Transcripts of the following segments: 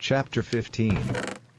Chapter 15.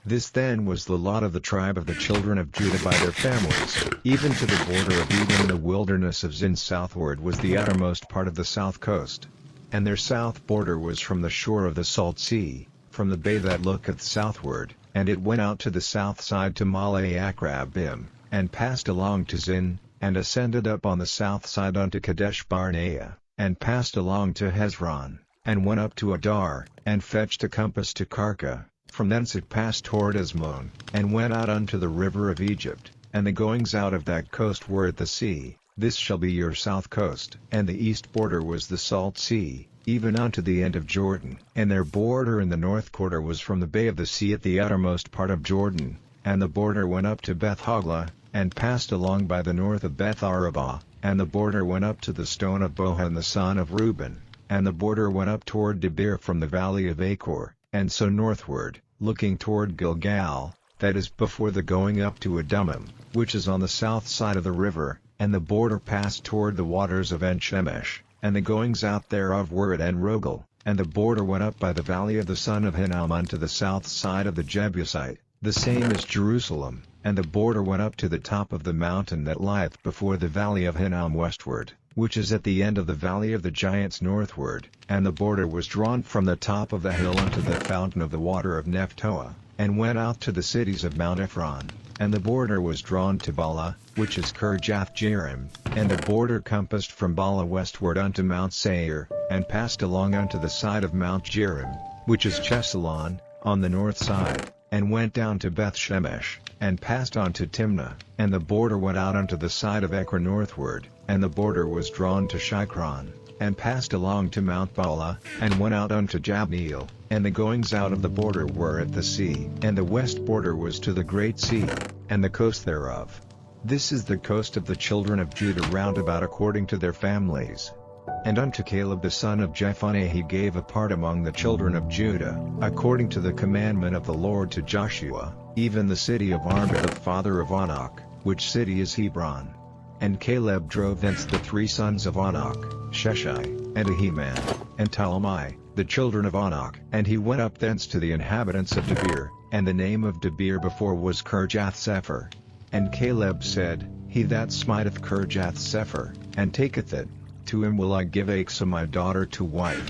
This then was the lot of the tribe of the children of Judah by their families, even to the border of Edom. The wilderness of Zin southward was the outermost part of the south coast. And their south border was from the shore of the salt sea, from the bay that looketh southward, and it went out to the south side to Male-Akrabim, and passed along to Zin, and ascended up on the south side unto Kadesh-barnea, and passed along to Hezron, and went up to Adar, and fetched a compass to Karka. From thence it passed toward Asmon, and went out unto the river of Egypt, and the goings out of that coast were at the sea. This shall be your south coast. And the east border was the salt sea, even unto the end of Jordan. And their border in the north quarter was from the bay of the sea at the outermost part of Jordan, and the border went up to Beth-hoglah, and passed along by the north of Beth-arabah, and the border went up to the stone of Bohan the son of Reuben, and the border went up toward Debir from the valley of Achor, and so northward, looking toward Gilgal, that is before the going up to Adumim, which is on the south side of the river, and the border passed toward the waters of En-shemesh, and the goings out thereof were at En-rogel, and the border went up by the valley of the son of Hinnom unto the south side of the Jebusite, the same as Jerusalem, and the border went up to the top of the mountain that lieth before the valley of Hinnom westward, which is at the end of the valley of the giants northward, and the border was drawn from the top of the hill unto the fountain of the water of Nephtoah, and went out to the cities of Mount Ephraim, and the border was drawn to Bala, which is Kirjath-jearim, and the border compassed from Bala westward unto Mount Seir, and passed along unto the side of Mount Jearim, which is Chesalon, on the north side, and went down to Beth-shemesh, and passed on to Timnah, and the border went out unto the side of Ekron northward, and the border was drawn to Shikron, and passed along to Mount Bala, and went out unto Jabneel, and the goings out of the border were at the sea. And the west border was to the great sea, and the coast thereof. This is the coast of the children of Judah round about according to their families. And unto Caleb the son of Jephunneh he gave a part among the children of Judah, according to the commandment of the Lord to Joshua, even the city of Arba the father of Anak, which city is Hebron. And Caleb drove thence the three sons of Anak, Sheshai, and Ahiman, and Talmai, the children of Anak. And he went up thence to the inhabitants of Debir, and the name of Debir before was Kirjath-sepher. And Caleb said, He that smiteth Kirjath-sepher, and taketh it, to him will I give Achsah my daughter to wife.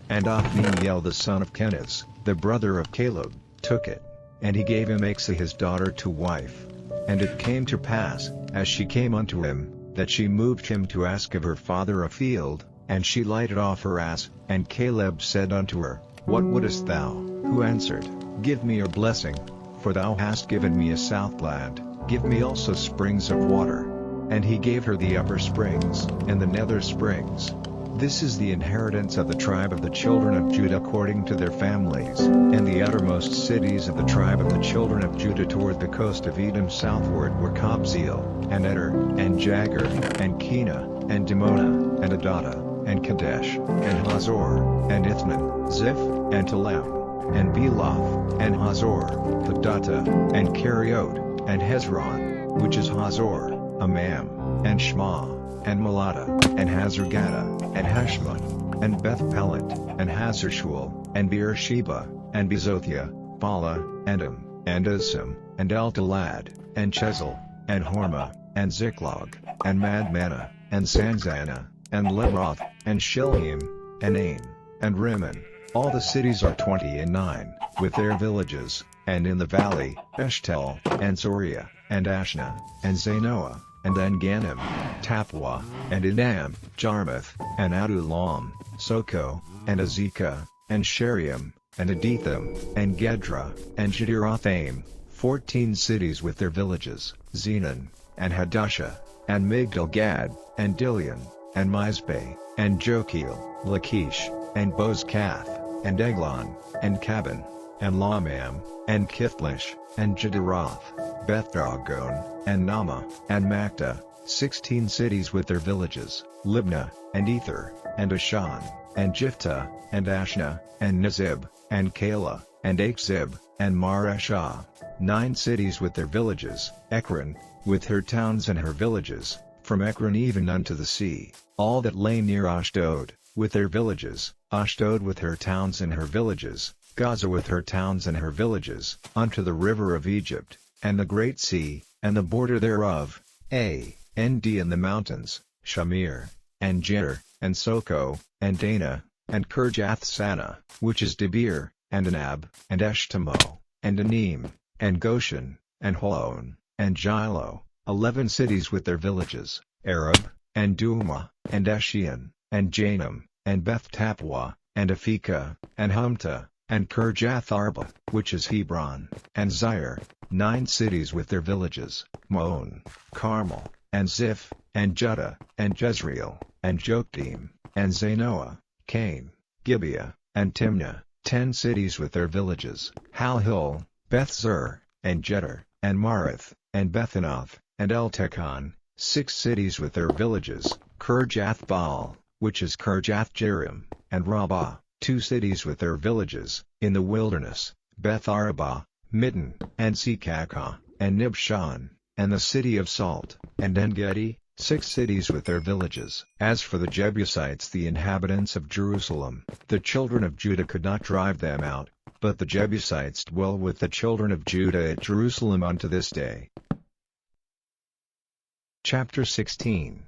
And Othniel the son of Kenaz, the brother of Caleb, took it, and he gave him Achsah his daughter to wife. And it came to pass, as she came unto him, that she moved him to ask of her father a field, and she lighted off her ass. And Caleb said unto her, What wouldest thou? Who answered, Give me your blessing, for thou hast given me a southland, give me also springs of water. And he gave her the upper springs, and the nether springs. This is the inheritance of the tribe of the children of Judah according to their families. And the outermost cities of the tribe of the children of Judah toward the coast of Edom southward were Kabzeel, and Eder, and Jagur, and Kena, and Dimonah, and Adadah, and Kadesh, and Hazor, and Ithnan, Ziph, and Telem, and Beloth, and Hazor, Thadata, and Keriot, and Hezron, which is Hazor, Amam, and Shema, and Melada, and Hazargada, and Hashmon, and Beth-pelet, and Hazarshul, and Beersheba, and Bezothia, Bala, Edom, and Azim, and Eltalad, and Chezel, and Hormah, and Ziklag, and Madmannah, and Sanzanah, and Leroth, and Shilhim, and Ain, and Rimmon. All the cities are 29, with their villages, and in the valley, Eshtel, and Soria, and Ashna, and Zanoah, and En-gannim, Tapua, and Edam, Jarmuth, and Adullam, Soko, and Azekah, and Sheriam, and Aditham, and Gedra, and Jedirathaim, 14 cities with their villages, Zenon, and Hadashah, and Migdal-gad, and Dilion, and Mizpeh, and Jokeel, Lachish, and Bozkath, and Eglon, and Cabin, and Lamam, and Kithlish, and Jediroth, Beth-dagon, and Nama, and Makta, 16 cities with their villages, Libnah, and Ether, and Ashan, and Jiphta, and Ashna, and Nezib, and Kala, and Achzib, and Mareshah, 9 cities with their villages, Ekron, with her towns and her villages, from Ekron even unto the sea, all that lay near Ashdod, with their villages, Ashdod with her towns and her villages, Gaza with her towns and her villages, unto the river of Egypt, and the great sea, and the border thereof, and the mountains, Shamir, and Jer, and Soko, and Dana, and Kirjath-Sana, which is Debir, and Anab, and Eshtemo, and Anim, and Goshen, and Holon, and Shiloh, 11 cities with their villages, Arab, and Duma, and Eshion, and Janam, and Beth-Tapua, and Aphekah, and Humta, and Kirjath-Arba, which is Hebron, and Zair, 9 cities with their villages, Maon, Carmel, and Ziph, and Judah, and Jezreel, and Jokdeam, and Zanoah, Cain, Gibeah, and Timnah, 10 cities with their villages, Halhil, Beth-Zur, and Jeter, and Marith, and Bethanoth, and Eltekon, 6 cities with their villages, Kirjath-Baal, which is Kirjath-Jearim, and Rabbah, 2 cities with their villages, in the wilderness, Beth-Arabah, Mitten, and Sekakah, and Nibshan, and the city of Salt, and En-Gedi, 6 cities with their villages. As for the Jebusites, the inhabitants of Jerusalem, the children of Judah could not drive them out, but the Jebusites dwell with the children of Judah at Jerusalem unto this day. Chapter 16.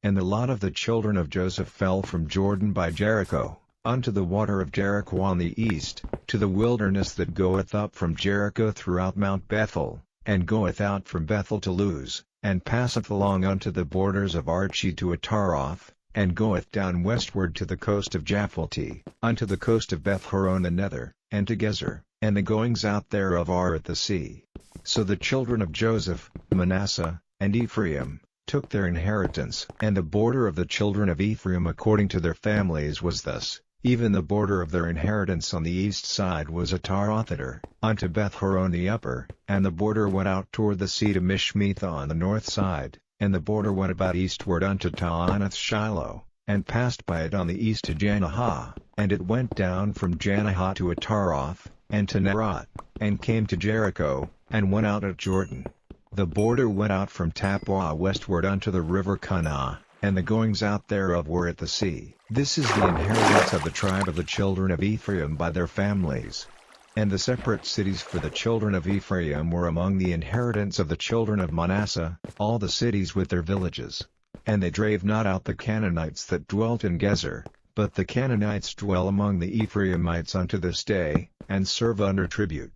And the lot of the children of Joseph fell from Jordan by Jericho, unto the water of Jericho on the east, to the wilderness that goeth up from Jericho throughout Mount Bethel, and goeth out from Bethel to Luz, and passeth along unto the borders of Archi to Ataroth, and goeth down westward to the coast of Japhleti, unto the coast of Beth-horon the Nether, and to Gezer, and the goings out thereof are at the sea. So the children of Joseph, Manasseh, and Ephraim, took their inheritance. And the border of the children of Ephraim according to their families was thus: even the border of their inheritance on the east side was Ataroth-Addar, unto Beth-horon the upper, and the border went out toward the sea to Mishmetha on the north side, and the border went about eastward unto Taanath-Shiloh, and passed by it on the east to Janahah, and it went down from Janahah to Ataroth, and to Nerot, and came to Jericho, and went out at Jordan. The border went out from Tappuah westward unto the river Kanah, and the goings out thereof were at the sea. This is the inheritance of the tribe of the children of Ephraim by their families. And the separate cities for the children of Ephraim were among the inheritance of the children of Manasseh, all the cities with their villages. And they drave not out the Canaanites that dwelt in Gezer, but the Canaanites dwell among the Ephraimites unto this day, and serve under tribute.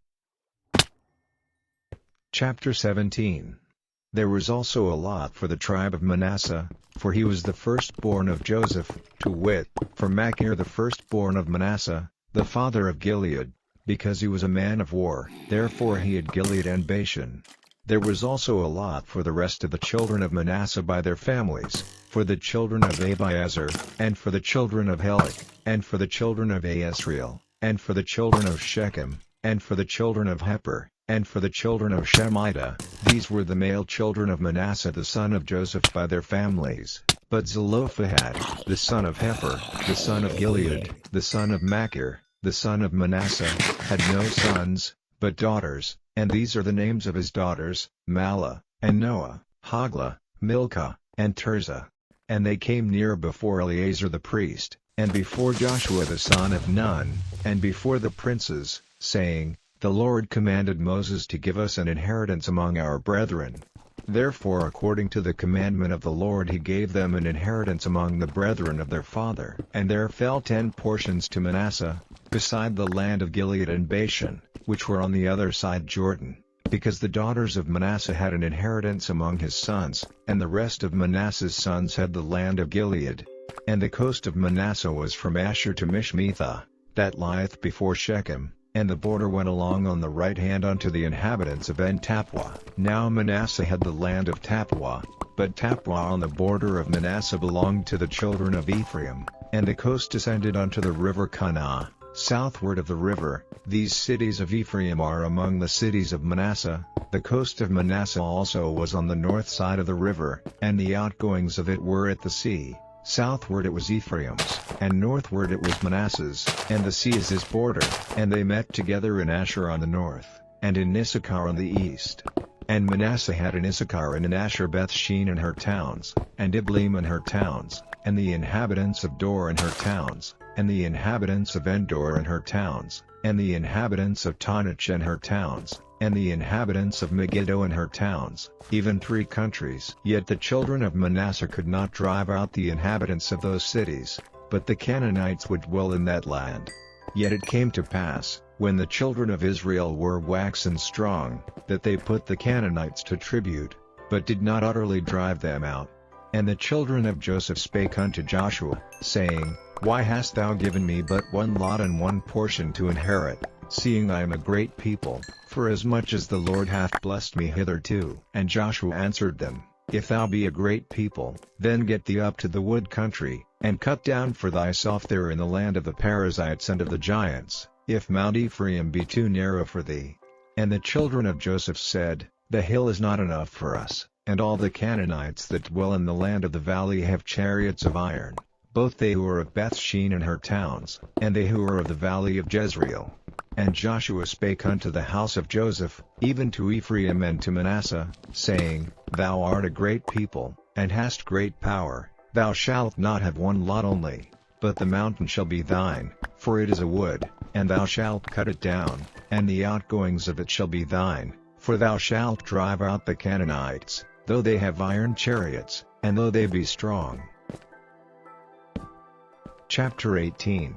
Chapter 17. There was also a lot for the tribe of Manasseh, for he was the firstborn of Joseph, to wit, for Machir the firstborn of Manasseh, the father of Gilead, because he was a man of war, therefore he had Gilead and Bashan. There was also a lot for the rest of the children of Manasseh by their families, for the children of Abiezer, and for the children of Helek, and for the children of Asriel, and for the children of Shechem, and for the children of Heper, and for the children of Shemida. These were the male children of Manasseh the son of Joseph by their families. But Zelophehad, the son of Heper, the son of Gilead, the son of Machir, the son of Manasseh, had no sons, but daughters, and these are the names of his daughters, Mahlah, and Noah, Hoglah, Milcah, and Tirzah. And they came near before Eleazar the priest, and before Joshua the son of Nun, and before the princes, saying, The Lord commanded Moses to give us an inheritance among our brethren. Therefore according to the commandment of the Lord he gave them an inheritance among the brethren of their father. And there fell 10 portions to Manasseh, beside the land of Gilead and Bashan, which were on the other side Jordan, because the daughters of Manasseh had an inheritance among his sons, and the rest of Manasseh's sons had the land of Gilead. And the coast of Manasseh was from Asher to Mishmetha, that lieth before Shechem, and the border went along on the right hand unto the inhabitants of En-Tappuah. Now Manasseh had the land of Tappuah, but Tappuah on the border of Manasseh belonged to the children of Ephraim, and the coast descended unto the river Kanah, southward of the river. These cities of Ephraim are among the cities of Manasseh. The coast of Manasseh also was on the north side of the river, and the outgoings of it were at the sea. Southward it was Ephraim's, and northward it was Manasseh's, and the sea is his border. And they met together in Asher on the north, and in Issachar on the east. And Manasseh had in Issachar and in Asher Bethshean and her towns, and Ibleam and her towns, and the inhabitants of Dor and her towns, and the inhabitants of Endor and her towns, and the inhabitants of Taanach and her towns, and the inhabitants of Megiddo and her towns, even 3 countries. Yet the children of Manasseh could not drive out the inhabitants of those cities, but the Canaanites would dwell in that land. Yet it came to pass, when the children of Israel were waxen strong, that they put the Canaanites to tribute, but did not utterly drive them out. And the children of Joseph spake unto Joshua, saying, Why hast thou given me but one lot and one portion to inherit, seeing I am a great people, forasmuch as the Lord hath blessed me hitherto? And Joshua answered them, If thou be a great people, then get thee up to the wood country, and cut down for thyself there in the land of the Perizzites and of the giants, if Mount Ephraim be too narrow for thee. And the children of Joseph said, The hill is not enough for us, and all the Canaanites that dwell in the land of the valley have chariots of iron, both they who are of Bethshean and her towns, and they who are of the valley of Jezreel. And Joshua spake unto the house of Joseph, even to Ephraim and to Manasseh, saying, Thou art a great people, and hast great power, thou shalt not have one lot only, but the mountain shall be thine, for it is a wood, and thou shalt cut it down, and the outgoings of it shall be thine, for thou shalt drive out the Canaanites, though they have iron chariots, and though they be strong. Chapter 18.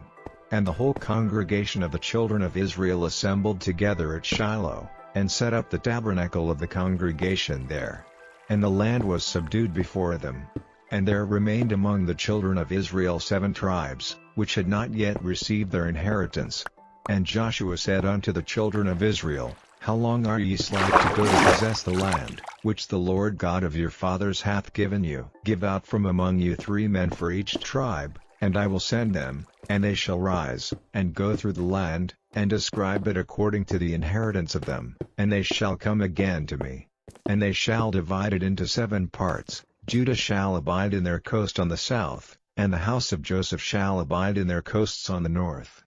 And the whole congregation of the children of Israel assembled together at Shiloh, and set up the tabernacle of the congregation there. And the land was subdued before them. And there remained among the children of Israel 7 tribes, which had not yet received their inheritance. And Joshua said unto the children of Israel, How long are ye slack to go to possess the land, which the Lord God of your fathers hath given you? Give out from among you 3 men for each tribe, and I will send them, and they shall rise, and go through the land, and describe it according to the inheritance of them, and they shall come again to me. And they shall divide it into 7 parts. Judah shall abide in their coast on the south, and the house of Joseph shall abide in their coasts on the north.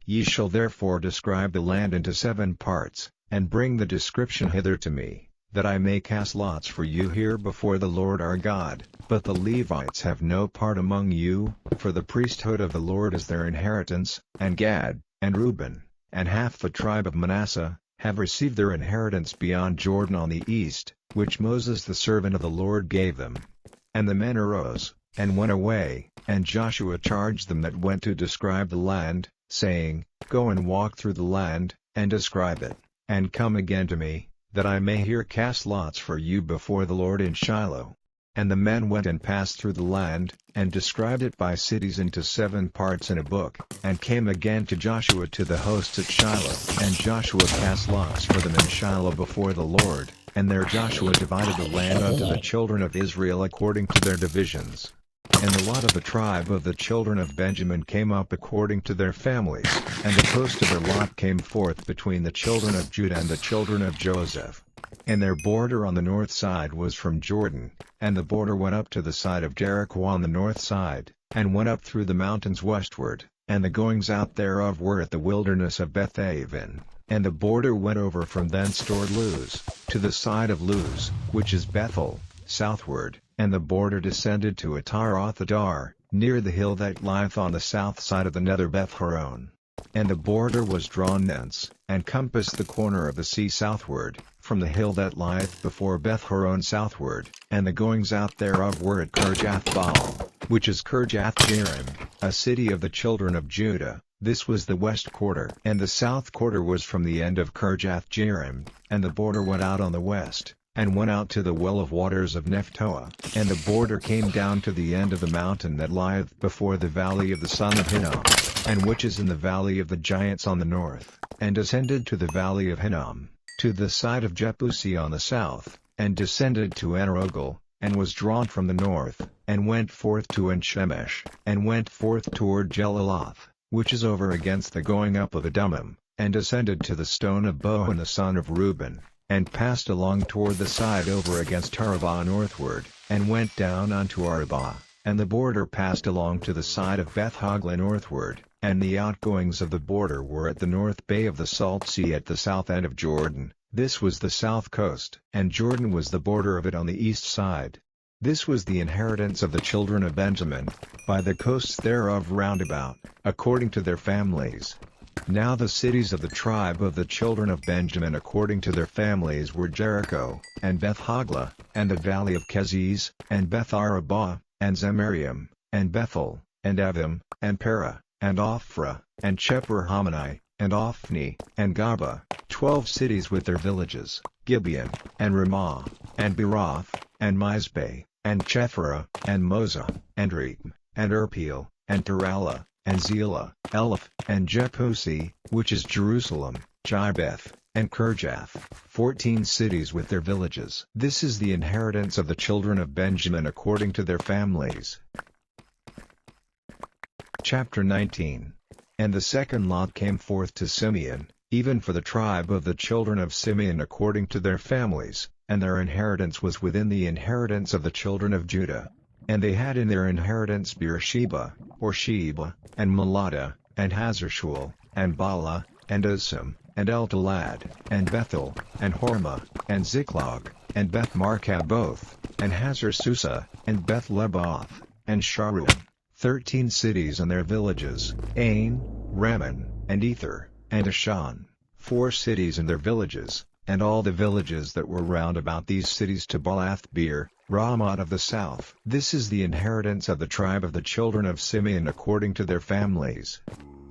Ye shall therefore describe the land into 7 parts, and bring the description hither to me, that I may cast lots for you here before the Lord our God. But the Levites have no part among you, for the priesthood of the Lord is their inheritance, and Gad, and Reuben, and half the tribe of Manasseh, have received their inheritance beyond Jordan on the east, which Moses the servant of the Lord gave them. And the men arose, and went away, and Joshua charged them that went to describe the land, saying, Go and walk through the land, and describe it, and come again to me, that I may here cast lots for you before the Lord in Shiloh. And the men went and passed through the land, and described it by cities into 7 parts in a book, and came again to Joshua to the hosts at Shiloh. And Joshua cast lots for them in Shiloh before the Lord, and there Joshua divided the land unto the children of Israel according to their divisions. And the lot of the tribe of the children of Benjamin came up according to their families, and the post of their lot came forth between the children of Judah and the children of Joseph. And their border on the north side was from Jordan, and the border went up to the side of Jericho on the north side, and went up through the mountains westward, and the goings out thereof were at the wilderness of Bethaven. And the border went over from thence toward Luz, to the side of Luz, which is Bethel, southward, and the border descended to Ataroth-Adar, near the hill that lieth on the south side of the nether Beth-horon. And the border was drawn thence, and compassed the corner of the sea southward, from the hill that lieth before Beth-horon southward, and the goings out thereof were at Kirjath-baal, which is Kirjath-jearim, a city of the children of Judah. This was the west quarter. And the south quarter was from the end of Kirjath-jearim, and the border went out on the west, and went out to the well of waters of Nephtoah. And the border came down to the end of the mountain that lieth before the valley of the son of Hinnom, and which is in the valley of the giants on the north, and descended to the valley of Hinnom, to the side of Jebusi on the south, and descended to Enrogel, and was drawn from the north, and went forth to En-shemesh, and went forth toward Jeliloth, which is over against the going up of Adummim, and descended to the stone of Bohan the son of Reuben, and passed along toward the side over against Arabah northward, and went down unto Arabah, and the border passed along to the side of Beth-hogla northward, and the outgoings of the border were at the north bay of the Salt Sea at the south end of Jordan, This was the south coast, and Jordan was the border of it on the east side. This was the inheritance of the children of Benjamin, by the coasts thereof round about, according to their families. Now the cities of the tribe of the children of Benjamin according to their families were Jericho, and Beth-hoglah, and the valley of Keziz, and Beth-arabah, and Zemaraim, and Bethel, and Avim, and Perah, and Ophrah, and Chephar-hammoni, and Ophni, and Gaba, 12 cities with their villages, Gibeon, and Ramah, and Beeroth, and Mizpeh, and Chephirah, and Moza, and Reem, and Irpeel, and Taralah, and Zelah, Eleph, and Jepusi, which is Jerusalem, Jibeth, and Kirjath, 14 cities with their villages. This is the inheritance of the children of Benjamin according to their families. Chapter 19. And the second lot came forth to Simeon, even for the tribe of the children of Simeon according to their families, and their inheritance was within the inheritance of the children of Judah. And they had in their inheritance Beersheba, or Sheba, and Melada, and Hazar-shual, and Bala, and Uzim, and Eltolad, and Bethel, and Hormah, and Ziklag, and Beth-marcaboth, and Hazar-susa, and Beth-lebaoth, and Sharuim, 13 cities and their villages, Ain, Rammon, and Ether, and Ashan, 4 cities and their villages, and all the villages that were round about these cities to Baalath-beer, Ramot of the south. This is the inheritance of the tribe of the children of Simeon according to their families.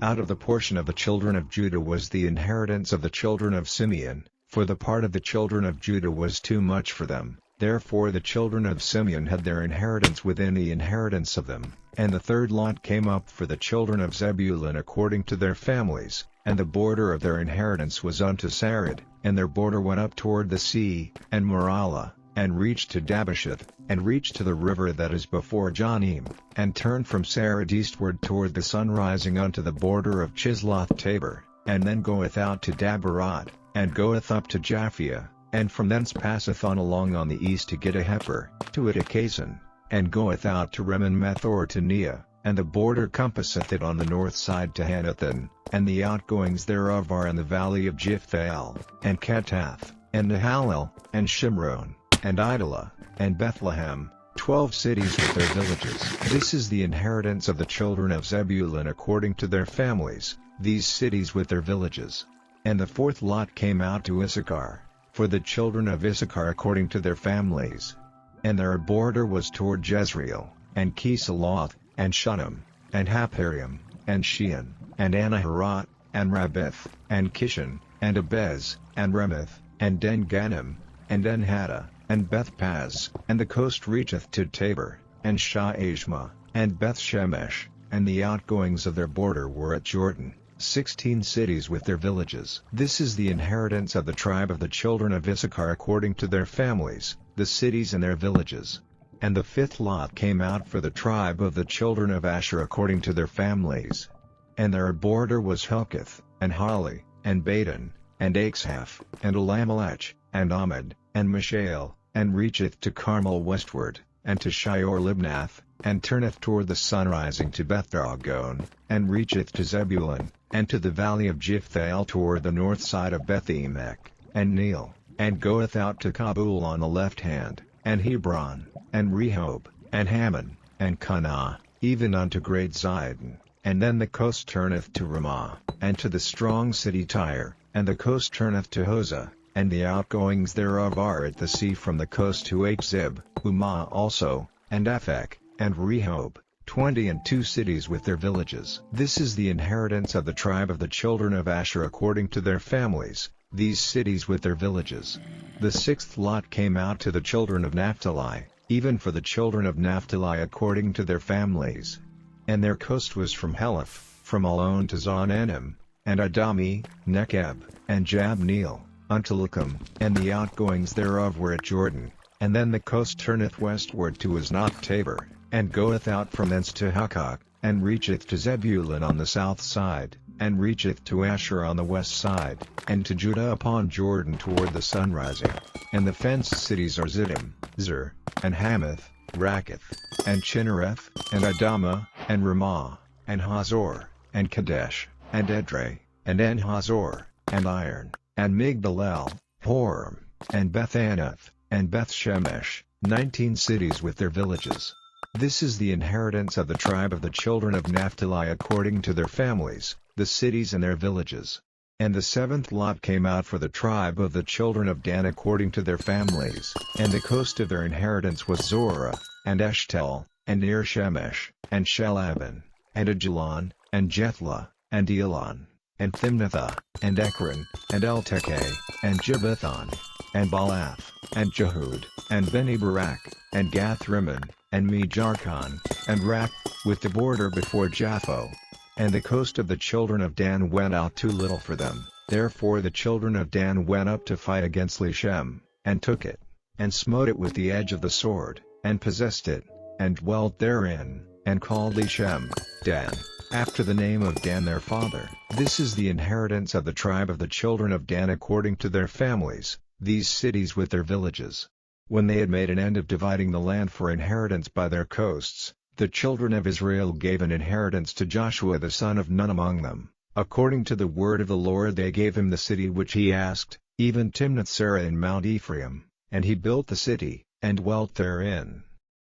Out of the portion of the children of Judah was the inheritance of the children of Simeon, for the part of the children of Judah was too much for them, therefore the children of Simeon had their inheritance within the inheritance of them. And the third lot came up for the children of Zebulun according to their families, and the border of their inheritance was unto Sarid, and their border went up toward the sea, and Maralah, and reached to Dabasheth, and reached to the river that is before Jonim, and turned from Sarid eastward toward the sun rising unto the border of Chisloth-tabor, and then goeth out to Dabarot, and goeth up to Japhia, and from thence passeth on along on the east to Gittah-hefer, to Ittakason, and goeth out to Remon-meth or to Neah, and the border compasseth it on the north side to Hanathan, and the outgoings thereof are in the valley of Jiphthahel, and Kattath, and Nahalel, and Shimron, and Idalah, and Bethlehem, 12 cities with their villages. This is the inheritance of the children of Zebulun according to their families, these cities with their villages. And the fourth lot came out to Issachar, for the children of Issachar according to their families. And their border was toward Jezreel, and Kisaloth, and Shunem, and Hapharaim, and Shean, and Anaharat, and Rabbith, and Kishan, and Abez, and Remoth, and Den-ganim, and En-hattah, and Beth-paz, and the coast reacheth to Tabor, and Shah-ashma, and Beth-shemesh, and the outgoings of their border were at Jordan, 16 cities with their villages. This is the inheritance of the tribe of the children of Issachar according to their families, the cities and their villages. And the fifth lot came out for the tribe of the children of Asher according to their families. And their border was Helkath, and Hali, and Badon, and Achshaph, and Elamelech, and Amad, and Mishael, and reacheth to Carmel westward, and to Shior-libnath, and turneth toward the sun rising to Beth-dagon, and reacheth to Zebulun, and to the valley of Jiphthahel toward the north side of Beth-emek, and Neel, and goeth out to Kabul on the left hand, and Hebron, and Rehob, and Hammon, and Kanah, even unto great Zidon. And then the coast turneth to Ramah, and to the strong city Tyre, and the coast turneth to Hosah, and the outgoings thereof are at the sea from the coast to Achzib, Umah also, and Aphek, and Rehob, 22 cities with their villages. This is the inheritance of the tribe of the children of Asher according to their families, these cities with their villages. The sixth lot came out to the children of Naphtali, even for the children of Naphtali according to their families. And their coast was from Heleph, from Alon to Zonanim, and Adami, Negev, and Jabneel, unto Lucum, and the outgoings thereof were at Jordan. And then the coast turneth westward to Aznoth-tabor, and goeth out from thence to Hukkok, and reacheth to Zebulun on the south side, and reacheth to Asher on the west side, and to Judah upon Jordan toward the sun rising. And the fenced cities are Ziddim, Zer, and Hamath, Rakkath, and Chinnereth, and Adamah, and Ramah, and Hazor, and Kadesh, and Edrei, and En-hazor, and Iron, and Migdalel, Horem, and Beth-Anath, and Beth-Shemesh, 19 cities with their villages. This is the inheritance of the tribe of the children of Naphtali according to their families, the cities and their villages. And the seventh lot came out for the tribe of the children of Dan according to their families, and the coast of their inheritance was Zorah, and Eshtel, and Ir-Shemesh, and Shalaban, and Ajalon, and Jethlah, and Elon, and Thimnathah, and Ekron, and Eltekeh, and Gibbethon, and Baalath, and Jehud, and Beni-Barak, and Gath-Rimmon, and Me-Jarkon, and Rak, with the border before Japho. And the coast of the children of Dan went out too little for them, therefore the children of Dan went up to fight against Leshem, and took it, and smote it with the edge of the sword, and possessed it, and dwelt therein, and called Leshem, Dan, after the name of Dan their father. This is the inheritance of the tribe of the children of Dan according to their families, these cities with their villages. When they had made an end of dividing the land for inheritance by their coasts, the children of Israel gave an inheritance to Joshua the son of Nun among them. According to the word of the Lord they gave him the city which he asked, even Timnath-Serah in Mount Ephraim, and he built the city, and dwelt therein.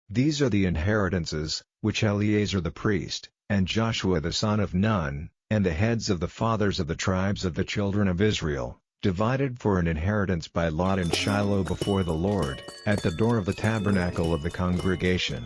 These are the inheritances, which Eleazar the priest, and Joshua the son of Nun, and the heads of the fathers of the tribes of the children of Israel, divided for an inheritance by lot in Shiloh before the Lord, at the door of the tabernacle of the congregation.